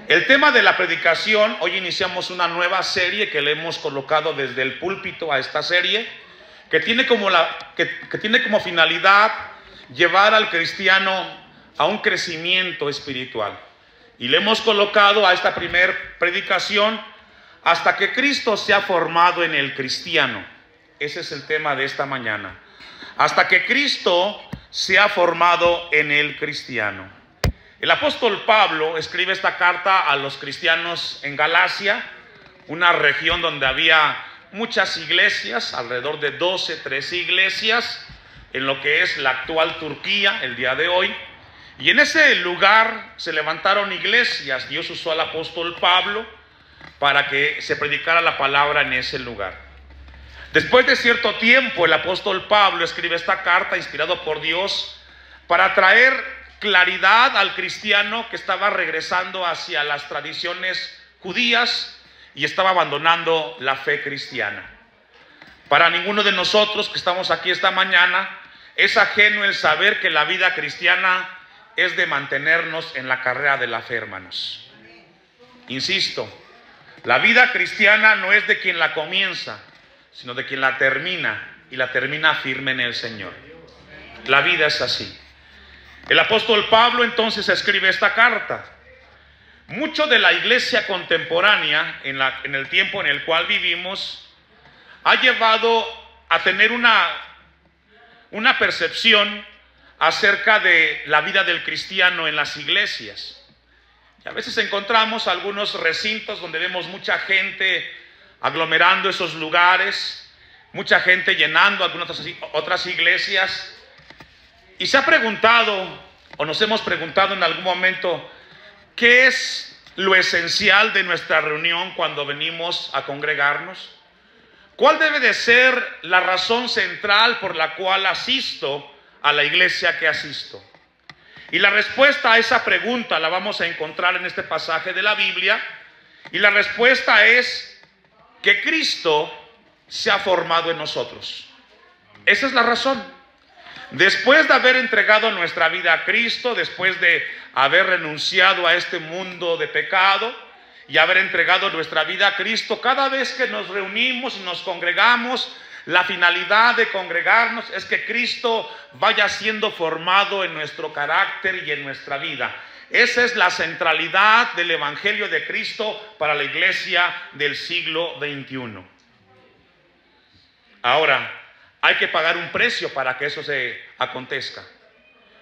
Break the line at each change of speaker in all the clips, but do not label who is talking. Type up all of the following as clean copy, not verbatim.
El tema de la predicación, hoy iniciamos una nueva serie que le hemos colocado desde el púlpito a esta serie, que tiene como finalidad llevar al cristiano a un crecimiento espiritual. Y le hemos colocado a esta primer predicación hasta que Cristo se ha formado en el cristiano. Ese es el tema de esta mañana. Hasta que Cristo se ha formado en el cristiano. El apóstol Pablo escribe esta carta a los cristianos en Galacia, una región donde había muchas iglesias, alrededor de 13 iglesias, en lo que es la actual Turquía, el día de hoy. Y en ese lugar se levantaron iglesias. Dios usó al apóstol Pablo para que se predicara la palabra en ese lugar. Después de cierto tiempo, el apóstol Pablo escribe esta carta inspirado por Dios para traer claridad al cristiano que estaba regresando hacia las tradiciones judías y estaba abandonando la fe cristiana. Para ninguno de nosotros que estamos aquí esta mañana es ajeno el saber que la vida cristiana es de mantenernos en la carrera de la fe, hermanos. Insisto, la vida cristiana no es de quien la comienza, sino de quien la termina, y la termina firme en el Señor. La vida es así. El apóstol Pablo entonces escribe esta carta. Mucho de la iglesia contemporánea, en el tiempo en el cual vivimos, ha llevado a tener una percepción acerca de la vida del cristiano en las iglesias. Y a veces encontramos algunos recintos donde vemos mucha gente aglomerando esos lugares, mucha gente llenando algunas otras iglesias. Y se ha preguntado, o nos hemos preguntado en algún momento, ¿qué es lo esencial de nuestra reunión cuando venimos a congregarnos? ¿Cuál debe de ser la razón central por la cual asisto a la iglesia que asisto? Y la respuesta a esa pregunta la vamos a encontrar en este pasaje de la Biblia. Y la respuesta es que Cristo se ha formado en nosotros. Esa es la razón. Después de haber entregado nuestra vida a Cristo, después de haber renunciado a este mundo de pecado y haber entregado nuestra vida a Cristo, cada vez que nos reunimos y nos congregamos, la finalidad de congregarnos es que Cristo vaya siendo formado en nuestro carácter y en nuestra vida. Esa es la centralidad del Evangelio de Cristo para la iglesia del siglo XXI. Ahora, hay que pagar un precio para que eso se acontezca.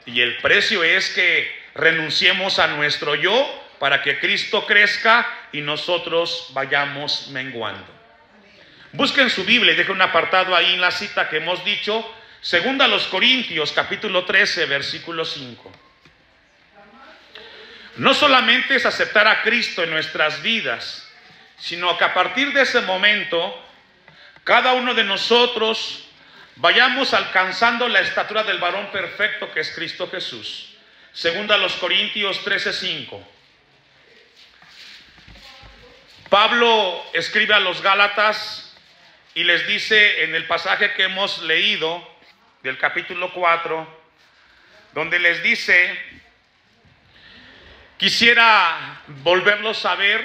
Y el precio es que renunciemos a nuestro yo para que Cristo crezca y nosotros vayamos menguando. Busquen su Biblia y dejen un apartado ahí en la cita que hemos dicho, 2 Corintios capítulo 13, versículo 5. No solamente es aceptar a Cristo en nuestras vidas, sino que a partir de ese momento, cada uno de nosotros vayamos alcanzando la estatura del varón perfecto que es Cristo Jesús. 2 Corintios 13:5. Pablo escribe a los Gálatas y les dice en el pasaje que hemos leído del capítulo 4, donde les dice: quisiera volverlos a ver,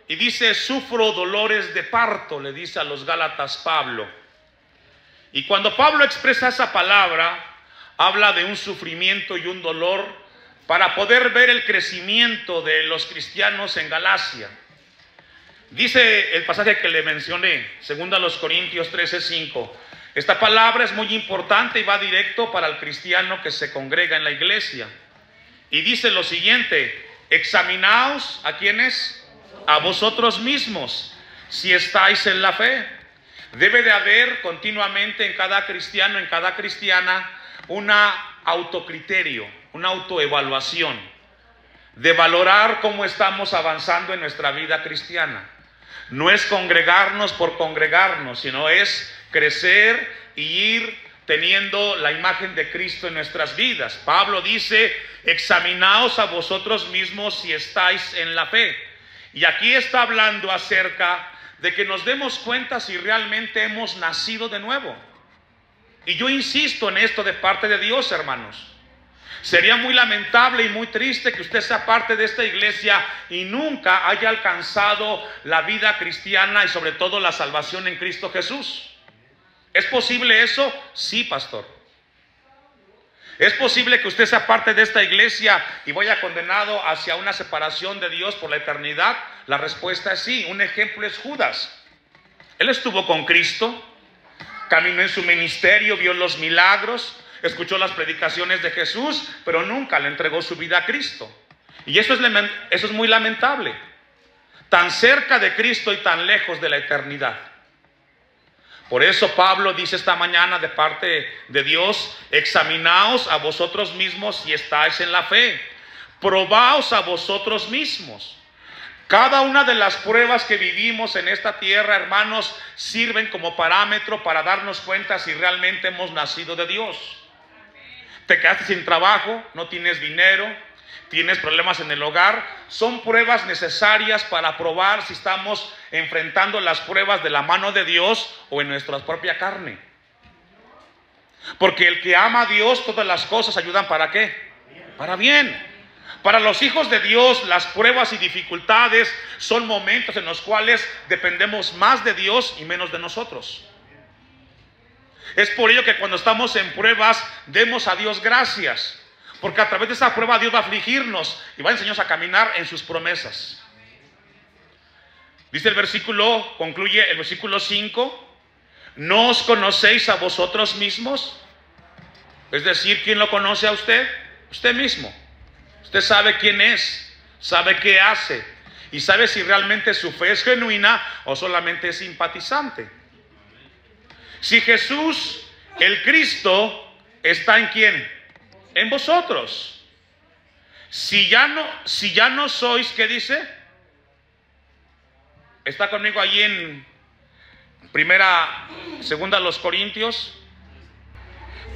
y dice: sufro dolores de parto, le dice a los Gálatas Pablo. Y cuando Pablo expresa esa palabra, habla de un sufrimiento y un dolor para poder ver el crecimiento de los cristianos en Galacia. Dice el pasaje que le mencioné, 2 Corintios 13:5. Esta palabra es muy importante y va directo para el cristiano que se congrega en la iglesia. Y dice lo siguiente: examinaos, ¿a quiénes? A vosotros mismos, si estáis en la fe. Debe de haber continuamente en cada cristiano, en cada cristiana, una autocriterio, una autoevaluación de valorar cómo estamos avanzando en nuestra vida cristiana. No es congregarnos por congregarnos, sino es crecer y ir teniendo la imagen de Cristo en nuestras vidas. Pablo dice: examinaos a vosotros mismos si estáis en la fe. Y aquí está hablando acerca de que nos demos cuenta si realmente hemos nacido de nuevo. Y yo insisto en esto de parte de Dios, hermanos. Sería muy lamentable y muy triste que usted sea parte de esta iglesia y nunca haya alcanzado la vida cristiana y sobre todo la salvación en Cristo Jesús. ¿Es posible eso? Sí, pastor. ¿Es posible que usted sea parte de esta iglesia y vaya condenado hacia una separación de Dios por la eternidad? La respuesta es sí. Un ejemplo es Judas. Él estuvo con Cristo, caminó en su ministerio, vio los milagros, escuchó las predicaciones de Jesús, pero nunca le entregó su vida a Cristo. Y eso es muy lamentable. Tan cerca de Cristo y tan lejos de la eternidad. Por eso Pablo dice esta mañana de parte de Dios: examinaos a vosotros mismos si estáis en la fe. Probaos a vosotros mismos. Cada una de las pruebas que vivimos en esta tierra, hermanos, sirven como parámetro para darnos cuenta si realmente hemos nacido de Dios. Te quedaste sin trabajo, no tienes dinero, tienes problemas en el hogar. Son pruebas necesarias para probar si estamos enfrentando las pruebas de la mano de Dios o en nuestra propia carne. Porque el que ama a Dios, todas las cosas ayudan ¿para qué? Para bien. Para los hijos de Dios, las pruebas y dificultades son momentos en los cuales dependemos más de Dios y menos de nosotros. Es por ello que cuando estamos en pruebas, demos a Dios gracias, porque a través de esa prueba Dios va a afligirnos y va a enseñarnos a caminar en sus promesas. Dice el versículo, concluye el versículo 5: ¿no os conocéis a vosotros mismos? Es decir, ¿quién lo conoce a usted? Usted mismo. Usted sabe quién es, sabe qué hace y sabe si realmente su fe es genuina o solamente es simpatizante. Si Jesús, el Cristo, está ¿en quién? En vosotros. Si ya no sois, ¿qué dice? Está conmigo allí en segunda los Corintios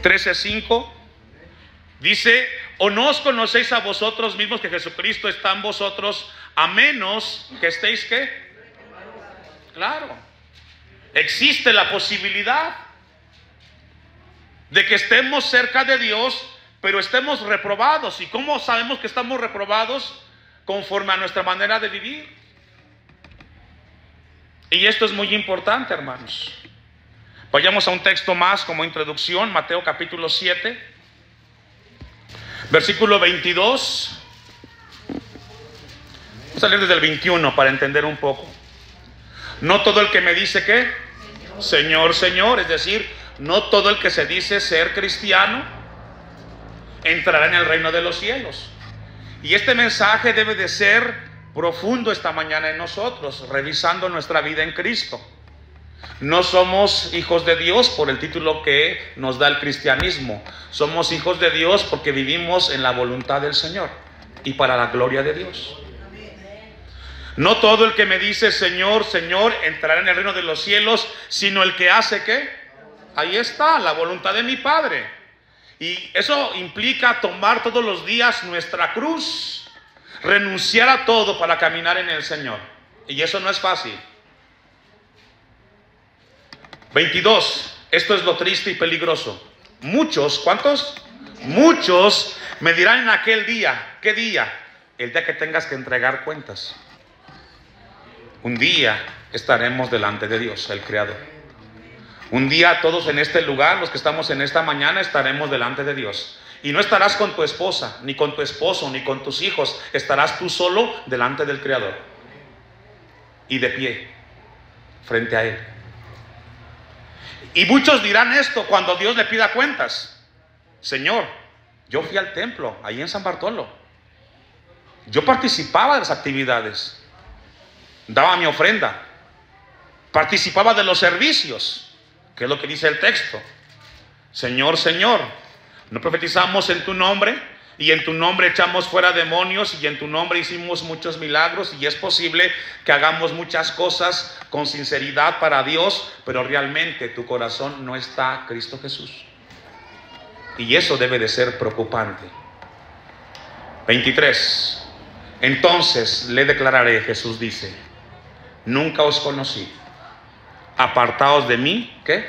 13:5. Dice: ¿o no os conocéis a vosotros mismos que Jesucristo está en vosotros, a menos que estéis ¿qué? Claro. Existe la posibilidad de que estemos cerca de Dios, pero estemos reprobados. ¿Y cómo sabemos que estamos reprobados? Conforme a nuestra manera de vivir. Y esto es muy importante, hermanos. Vayamos a un texto más como introducción, Mateo capítulo 7, versículo 22. Vamos a salir desde el 21 para entender un poco. No todo el que me dice ¿qué? Señor, Señor, es decir, no todo el que se dice ser cristiano entrará en el reino de los cielos. Y este mensaje debe de ser profundo esta mañana en nosotros, revisando nuestra vida en Cristo. No somos hijos de Dios por el título que nos da el cristianismo. Somos hijos de Dios porque vivimos en la voluntad del Señor y para la gloria de Dios. No todo el que me dice Señor, Señor entrará en el reino de los cielos, sino el que hace ¿qué? Ahí está, la voluntad de mi Padre. Y eso implica tomar todos los días nuestra cruz, renunciar a todo para caminar en el Señor. Y eso no es fácil. 22. Esto es lo triste y peligroso. Muchos, ¿cuántos? Muchos me dirán en aquel día. ¿Qué día? El día que tengas que entregar cuentas. Un día estaremos delante de Dios, el Creador. Un día todos en este lugar, los que estamos en esta mañana, estaremos delante de Dios. Y no estarás con tu esposa, ni con tu esposo, ni con tus hijos. Estarás tú solo delante del Creador. Y de pie, frente a Él. Y muchos dirán esto cuando Dios le pida cuentas. Señor, yo fui al templo, ahí en San Bartolo. Yo participaba de las actividades. Daba mi ofrenda. Participaba de los servicios, que es lo que dice el texto. Señor, Señor, ¿no profetizamos en tu nombre? Y en tu nombre echamos fuera demonios, y en tu nombre hicimos muchos milagros. Y es posible que hagamos muchas cosas con sinceridad para Dios, pero realmente tu corazón no está en Cristo Jesús. Y eso debe de ser preocupante. 23. Entonces le declararé, Jesús dice: nunca os conocí. Apartaos de mí, ¿qué?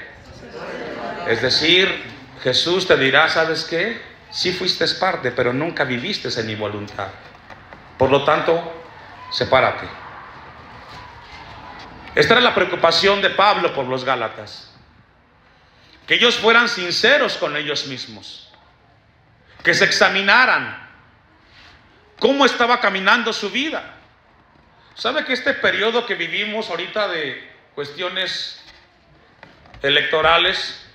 Es decir, Jesús te dirá, ¿sabes qué? Sí fuiste parte, pero nunca viviste en mi voluntad. Por lo tanto, sepárate. Esta era la preocupación de Pablo por los Gálatas. Que ellos fueran sinceros con ellos mismos. Que se examinaran cómo estaba caminando su vida. ¿Sabe que este periodo que vivimos ahorita de cuestiones electorales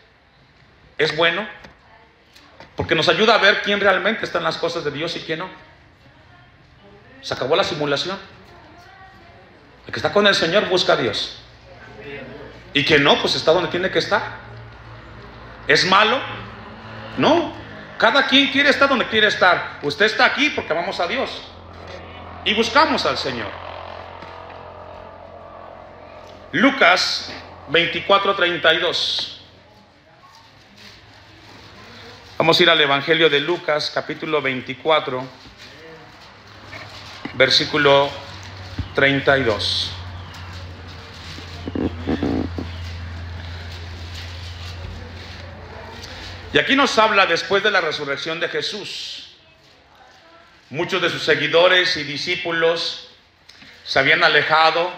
es bueno? Porque nos ayuda a ver quién realmente está en las cosas de Dios y quién no. Se acabó la simulación. El que está con el Señor busca a Dios. Y quien no, pues está donde tiene que estar. ¿Es malo? No. Cada quien quiere estar donde quiere estar. Usted está aquí porque amamos a Dios y buscamos al Señor. Lucas 24:32. Vamos a ir al Evangelio de Lucas, capítulo 24, versículo 32. Y aquí nos habla después de la resurrección de Jesús. Muchos de sus seguidores y discípulos se habían alejado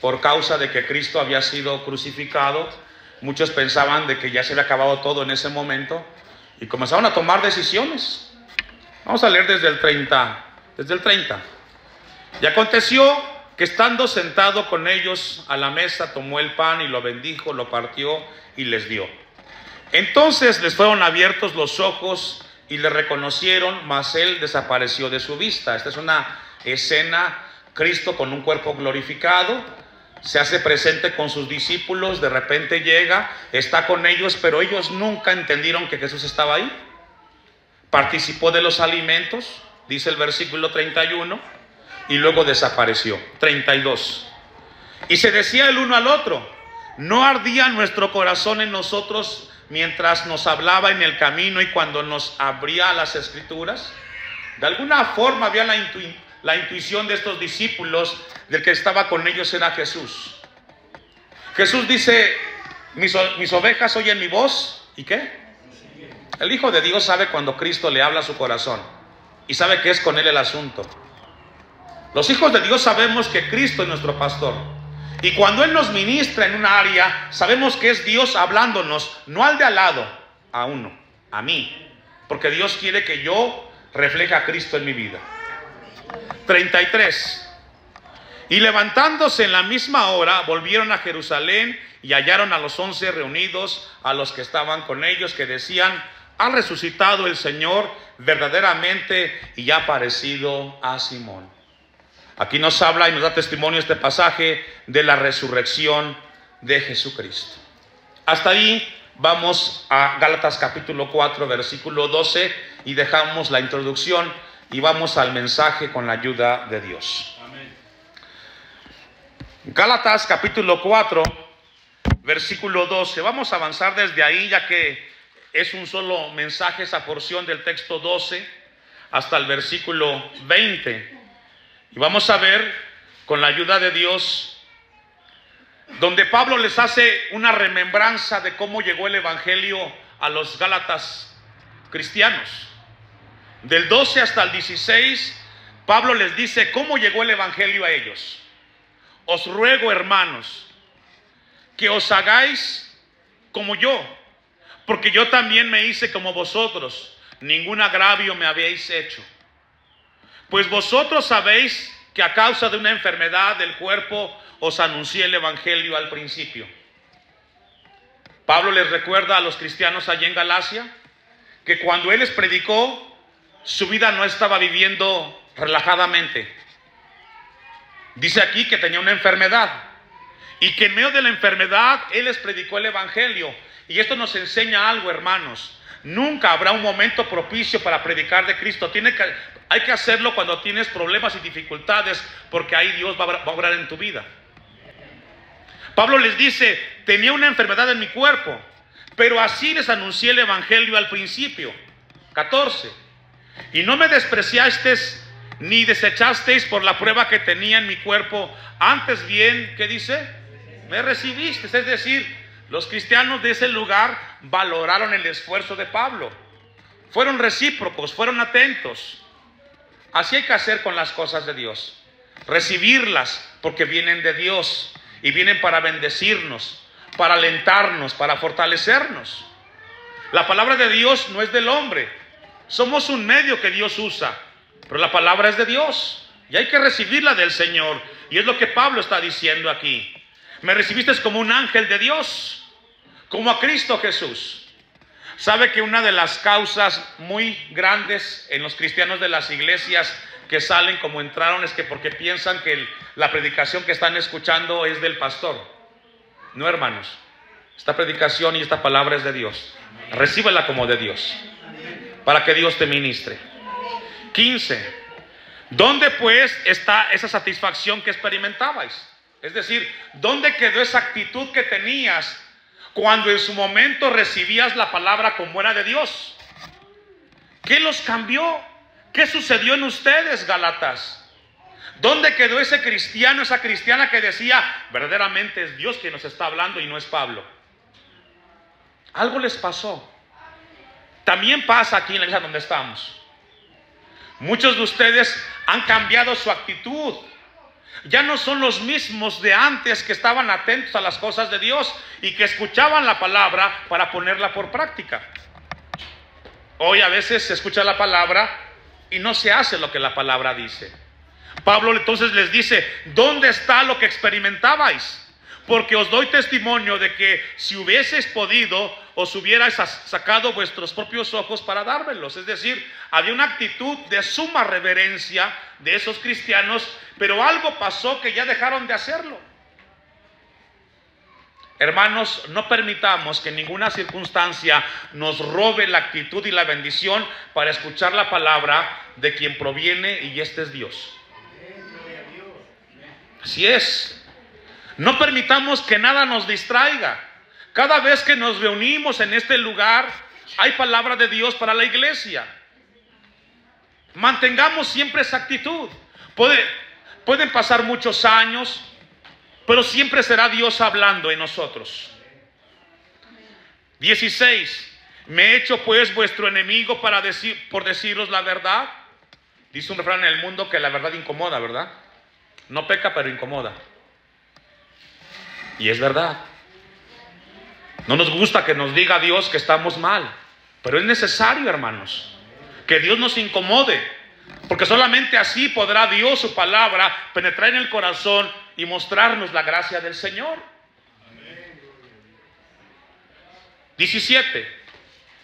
por causa de que Cristo había sido crucificado. Muchos pensaban de que ya se había acabado todo en ese momento y comenzaron a tomar decisiones. Vamos a leer desde el 30. Y aconteció que estando sentado con ellos a la mesa, tomó el pan y lo bendijo, lo partió y les dio. Entonces les fueron abiertos los ojos y le reconocieron, mas él desapareció de su vista. Esta es una escena, Cristo con un cuerpo glorificado, se hace presente con sus discípulos, de repente llega, está con ellos, pero ellos nunca entendieron que Jesús estaba ahí. Participó de los alimentos, dice el versículo 31, y luego desapareció. 32. Y se decía el uno al otro, ¿no ardía nuestro corazón en nosotros mientras nos hablaba en el camino y cuando nos abría las Escrituras? De alguna forma había la intuición de estos discípulos del que estaba con ellos era Jesús. Jesús dice, mis ovejas oyen mi voz. ¿Y qué? El Hijo de Dios sabe cuando Cristo le habla a su corazón y sabe que es con él el asunto. Los hijos de Dios sabemos que Cristo es nuestro pastor. Y cuando Él nos ministra en una área, sabemos que es Dios hablándonos, no al de al lado, a uno, a mí. Porque Dios quiere que yo refleje a Cristo en mi vida. 33. Y levantándose en la misma hora, volvieron a Jerusalén y hallaron a los 11 reunidos, a los que estaban con ellos, que decían, ha resucitado el Señor verdaderamente y ha aparecido a Simón. Aquí nos habla y nos da testimonio este pasaje de la resurrección de Jesucristo. Hasta ahí vamos a Gálatas capítulo 4, versículo 12 y dejamos la introducción y vamos al mensaje con la ayuda de Dios. Amén. Gálatas capítulo 4, versículo 12. Vamos a avanzar desde ahí ya que es un solo mensaje esa porción del texto 12 hasta el versículo 20. Y vamos a ver, con la ayuda de Dios, donde Pablo les hace una remembranza de cómo llegó el evangelio a los Gálatas cristianos. Del 12 hasta el 16, Pablo les dice cómo llegó el evangelio a ellos. Os ruego, hermanos, que os hagáis como yo, porque yo también me hice como vosotros, ningún agravio me habéis hecho. Pues vosotros sabéis que a causa de una enfermedad del cuerpo os anuncié el evangelio al principio. Pablo les recuerda a los cristianos allí en Galacia que cuando él les predicó, su vida no estaba viviendo relajadamente. Dice aquí que tenía una enfermedad y que en medio de la enfermedad él les predicó el evangelio. Y esto nos enseña algo, hermanos. Nunca habrá un momento propicio para predicar de Cristo. Hay que hacerlo cuando tienes problemas y dificultades, porque ahí Dios va a obrar en tu vida. Pablo les dice, tenía una enfermedad en mi cuerpo, pero así les anuncié el evangelio al principio. 14. Y no me despreciasteis ni desechasteis por la prueba que tenía en mi cuerpo. Antes bien, ¿qué dice? Me recibisteis. Es decir, los cristianos de ese lugar valoraron el esfuerzo de Pablo. fueron recíprocos, fueron atentos. Así hay que hacer con las cosas de Dios. Recibirlas porque vienen de Dios y vienen para bendecirnos, para alentarnos, para fortalecernos. La palabra de Dios no es del hombre. Somos un medio que Dios usa, pero la palabra es de Dios y hay que recibirla del Señor. Y es lo que Pablo está diciendo aquí. Me recibiste como un ángel de Dios, como a Cristo Jesús. ¿Sabe que una de las causas muy grandes en los cristianos de las iglesias que salen como entraron es que porque piensan que la predicación que están escuchando es del pastor? No, hermanos, esta predicación y esta palabra es de Dios. Recíbela como de Dios, para que Dios te ministre. 15. ¿Dónde pues está esa satisfacción que experimentabais? Es decir, ¿dónde quedó esa actitud que tenías cuando en su momento recibías la palabra como era de Dios? ¿Qué los cambió? ¿Qué sucedió en ustedes, Gálatas? ¿Dónde quedó ese cristiano, esa cristiana que decía, verdaderamente es Dios quien nos está hablando y no es Pablo? Algo les pasó. También pasa aquí en la iglesia donde estamos. Muchos de ustedes han cambiado su actitud. Ya no son los mismos de antes que estaban atentos a las cosas de Dios y que escuchaban la palabra para ponerla por práctica. Hoy a veces se escucha la palabra y no se hace lo que la palabra dice. Pablo entonces les dice, ¿dónde está lo que experimentabais? Porque os doy testimonio de que si hubieseis podido, os hubierais sacado vuestros propios ojos para dármelos. Es decir, había una actitud de suma reverencia de esos cristianos, pero algo pasó que ya dejaron de hacerlo. Hermanos, no permitamos que ninguna circunstancia nos robe la actitud y la bendición para escuchar la palabra de quien proviene, y este es Dios. Así es. No permitamos que nada nos distraiga. Cada vez que nos reunimos en este lugar, hay palabra de Dios para la iglesia. Mantengamos siempre esa actitud. Pueden pasar muchos años, pero siempre será Dios hablando en nosotros. 16. ¿Me he hecho pues vuestro enemigo por deciros la verdad? Dice un refrán en el mundo que la verdad incomoda, ¿verdad? No peca, pero incomoda. Y es verdad. No nos gusta que nos diga Dios que estamos mal, pero es necesario, hermanos, que Dios nos incomode, porque solamente así podrá Dios, su palabra, penetrar en el corazón y mostrarnos la gracia del Señor. 17.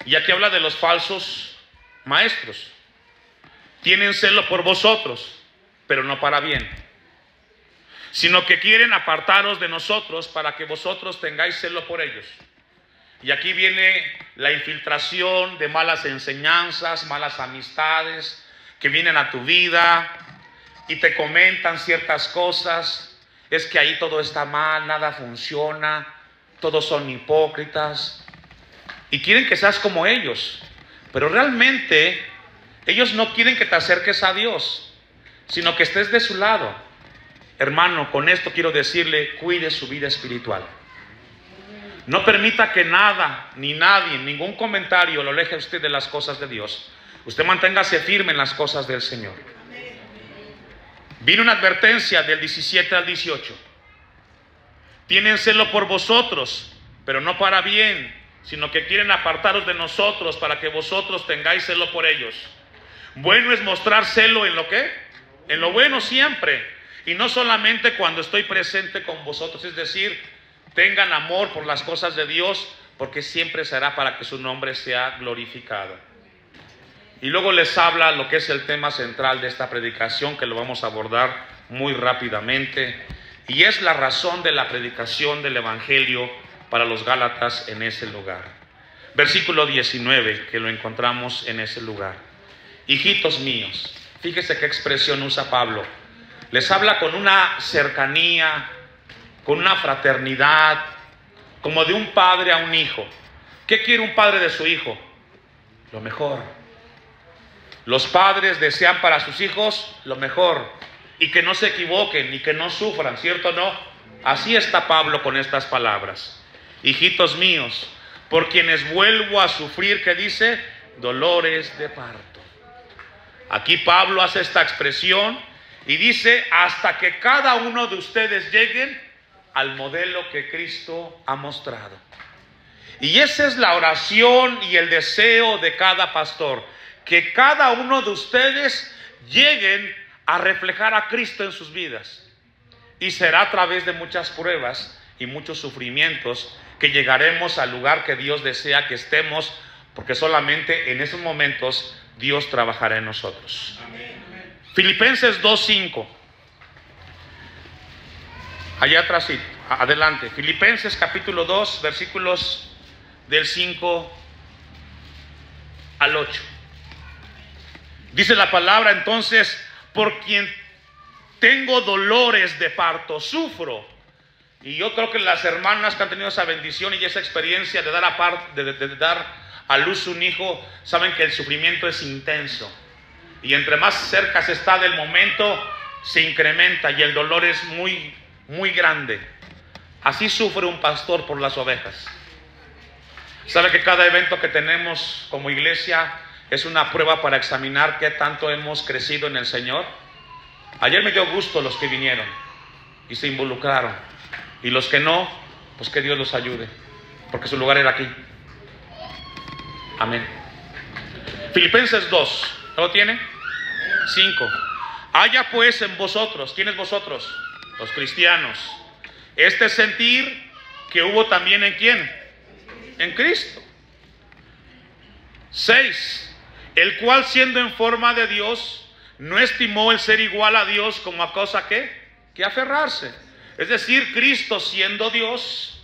Y aquí habla de los falsos maestros. Tienen celo por vosotros, pero no para bien, sino que quieren apartaros de nosotros para que vosotros tengáis celo por ellos. Y aquí viene la infiltración de malas enseñanzas, malas amistades que vienen a tu vida y te comentan ciertas cosas. Es que ahí todo está mal, nada funciona, todos son hipócritas y quieren que seas como ellos, pero realmente ellos no quieren que te acerques a Dios, sino que estés de su lado. Hermano, con esto quiero decirle, cuide su vida espiritual. No permita que nada, ni nadie, ningún comentario lo aleje a usted de las cosas de Dios. Usted manténgase firme en las cosas del Señor. Vino una advertencia del 17 al 18. Tienen celo por vosotros, pero no para bien, sino que quieren apartaros de nosotros para que vosotros tengáis celo por ellos. Bueno es mostrar celo en lo que, en lo bueno siempre, y no solamente cuando estoy presente con vosotros. Es decir, tengan amor por las cosas de Dios, porque siempre será para que su nombre sea glorificado. Y luego les habla lo que es el tema central de esta predicación, que lo vamos a abordar muy rápidamente, y es la razón de la predicación del Evangelio para los Gálatas en ese lugar. Versículo 19, que lo encontramos en ese lugar. Hijitos míos, fíjese qué expresión usa Pablo. Les habla con una cercanía, con una fraternidad, como de un padre a un hijo. ¿Qué quiere un padre de su hijo? Lo mejor. Los padres desean para sus hijos lo mejor, y que no se equivoquen y que no sufran, ¿cierto o no? Así está Pablo con estas palabras. Hijitos míos, por quienes vuelvo a sufrir, ¿qué dice? dolores de parto. Aquí Pablo hace esta expresión y dice: hasta que cada uno de ustedes lleguen al modelo que Cristo ha mostrado. Y esa es la oración y el deseo de cada pastor, que cada uno de ustedes lleguen a reflejar a Cristo en sus vidas. Y será a través de muchas pruebas y muchos sufrimientos que llegaremos al lugar que Dios desea que estemos, porque solamente en esos momentos Dios trabajará en nosotros. Filipenses 2:5. Allá atrás, sí, adelante. Filipenses capítulo 2, versículos del 5 al 8. Dice la palabra: entonces, por quien tengo dolores de parto, sufro. Y yo creo que las hermanas que han tenido esa bendición y esa experiencia de dar a luz un hijo, saben que el sufrimiento es intenso. Y entre más cerca se está del momento, se incrementa y el dolor es muy, muy grande. Así sufre un pastor por las ovejas. Sabe que cada evento que tenemos como iglesia es una prueba para examinar qué tanto hemos crecido en el Señor. Ayer me dio gusto los que vinieron y se involucraron, y los que no, pues que Dios los ayude, porque su lugar era aquí. Amén. Filipenses 2, ¿lo tiene? 5. Haya pues en vosotros, ¿quiénes vosotros? Los cristianos, este sentir que hubo también en ¿quién? En Cristo. 6. El cual, siendo en forma de Dios, no estimó el ser igual a Dios como a cosa que aferrarse. Es decir, Cristo, siendo Dios,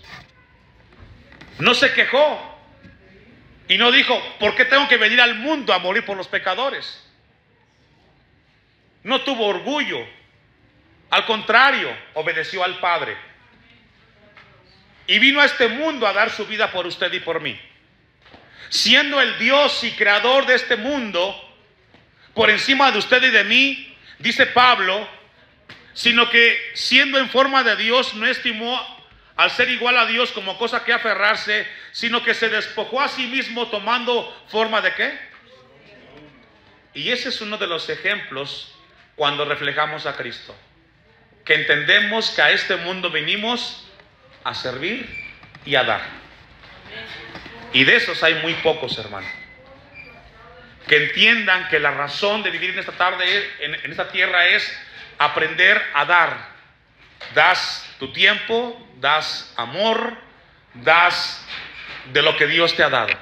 no se quejó y no dijo: ¿por qué tengo que venir al mundo a morir por los pecadores? No tuvo orgullo. Al contrario, obedeció al Padre y vino a este mundo a dar su vida por usted y por mí. Siendo el Dios y creador de este mundo, por encima de usted y de mí, dice Pablo, sino que siendo en forma de Dios, no estimó al ser igual a Dios como cosa que aferrarse, sino que se despojó a sí mismo, tomando forma de ¿qué? Y ese es uno de los ejemplos cuando reflejamos a Cristo, que entendemos que a este mundo venimos a servir y a dar. Y de esos hay muy pocos, hermano, que entiendan que la razón de vivir en esta tarde, en esta tierra, es aprender a dar. Das tu tiempo, das amor, das de lo que Dios te ha dado.